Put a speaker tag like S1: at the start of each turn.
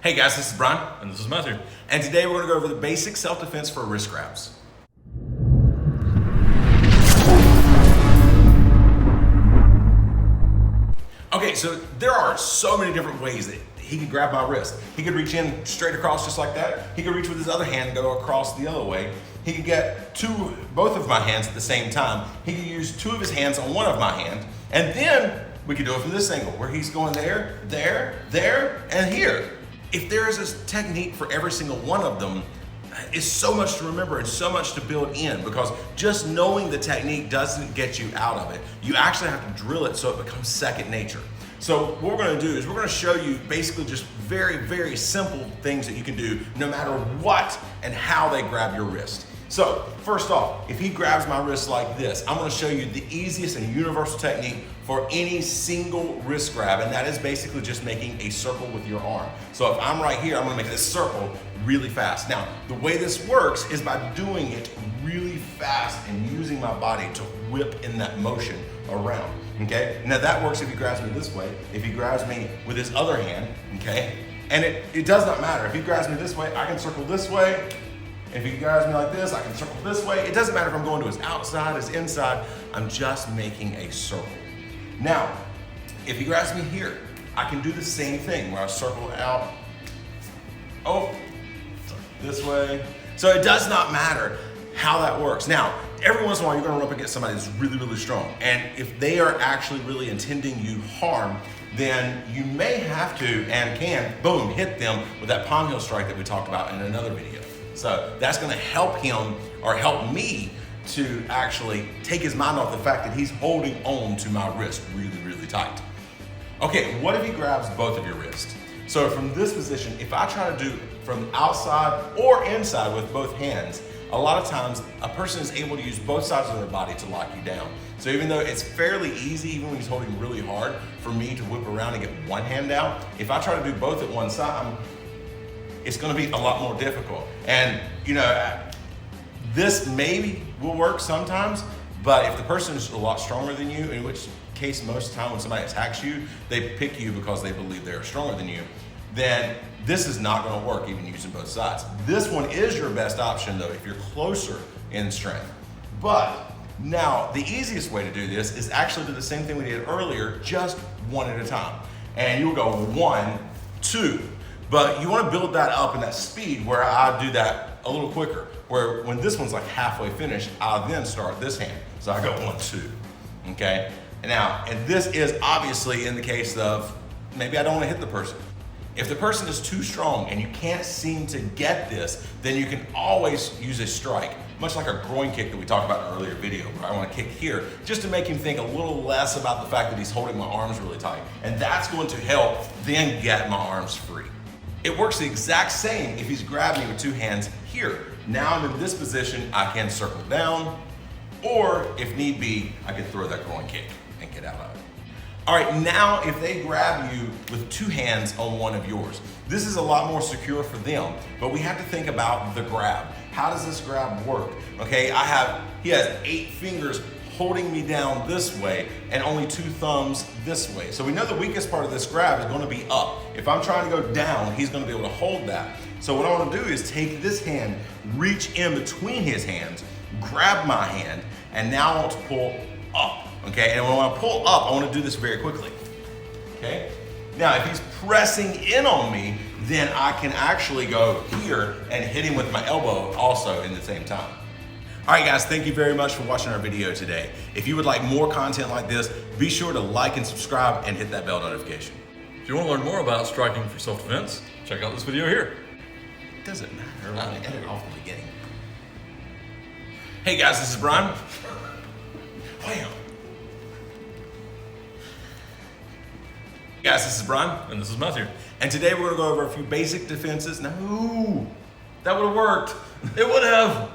S1: Hey guys, this is Brian.
S2: And this is Matthew.
S1: And today we're going to go over the basic self-defense for wrist grabs. Okay, so there are so many different ways that he could grab my wrist. He could reach in straight across just like that. He could reach with his other hand and go across the other way. He could get both of my hands at the same time. He could use two of his hands on one of my hand. And then we could do it from this angle where he's going there, there, there, and here. If there is a technique for every single one of them, it's so much to remember and so much to build in, because just knowing the technique doesn't get you out of it. You actually have to drill it so it becomes second nature. So what we're going to do is we're going to show you basically just very, very simple things that you can do no matter what and how they grab your wrist. So first off, if he grabs my wrist like this, I'm going to show you the easiest and universal technique for any single wrist grab, and that is basically just making a circle with your arm. So if I'm right here, I'm going to make this circle really fast. Now, the way this works is by doing it really fast and using my body to whip in that motion around, okay? Now that works if he grabs me this way, if he grabs me with his other hand, okay? And it does not matter. If he grabs me this way, I can circle this way. If he grabs me like this, I can circle this way. It doesn't matter if I'm going to his outside, his inside, I'm just making a circle. Now, if he grabs me here, I can do the same thing where I circle out, this way. So it does not matter how that works. Now, every once in a while, you're gonna run up against somebody that's really, really strong. And if they are actually really intending you harm, then you may have to and can, boom, hit them with that palm heel strike that we talked about in another video. So that's gonna help him or help me to actually take his mind off the fact that he's holding on to my wrist really, really tight. Okay, what if he grabs both of your wrists? So from this position, if I try to do from outside or inside with both hands, a lot of times a person is able to use both sides of their body to lock you down. So even though it's fairly easy, even when he's holding really hard, for me to whip around and get one hand out, if I try to do both at one side, it's gonna be a lot more difficult. And this maybe will work sometimes, but if the person is a lot stronger than you, in which case most of the time when somebody attacks you, they pick you because they believe they're stronger than you, then this is not gonna work even using both sides. This one is your best option though if you're closer in strength. But now the easiest way to do this is actually do the same thing we did earlier, just one at a time. And you'll go 1, 2, but you wanna build that up in that speed where I do that a little quicker, where when this one's like halfway finished, I'll then start this hand. So I go 1, 2, okay? And this is obviously in the case of maybe I don't wanna hit the person. If the person is too strong and you can't seem to get this, then you can always use a strike, much like a groin kick that we talked about in an earlier video, where I wanna kick here, just to make him think a little less about the fact that he's holding my arms really tight. And that's going to help then get my arms free. It works the exact same if he's grabbing me with two hands here. Now I'm in this position, I can circle down, or if need be, I can throw that groin kick and get out of it. All right, now if they grab you with two hands on one of yours, this is a lot more secure for them, but we have to think about the grab. How does this grab work? Okay, he has 8 fingers holding me down this way and only 2 thumbs this way. So we know the weakest part of this grab is gonna be up. If I'm trying to go down, he's gonna be able to hold that. So what I wanna do is take this hand, reach in between his hands, grab my hand, and now I want to pull up, okay? And when I pull up, I wanna do this very quickly, okay? Now, if he's pressing in on me, then I can actually go here and hit him with my elbow also in the same time. All right, guys, thank you very much for watching our video today. If you would like more content like this, be sure to like and subscribe and hit that bell notification.
S2: If you want to learn more about striking for self-defense, check out this video here.
S1: It doesn't matter, I'm gonna edit off the beginning. Hey guys, this is Brian. Wham. Hey guys, this is Brian.
S2: And this is Matthew.
S1: And today we're gonna go over a few basic defenses. No, that would've worked.
S2: It would have.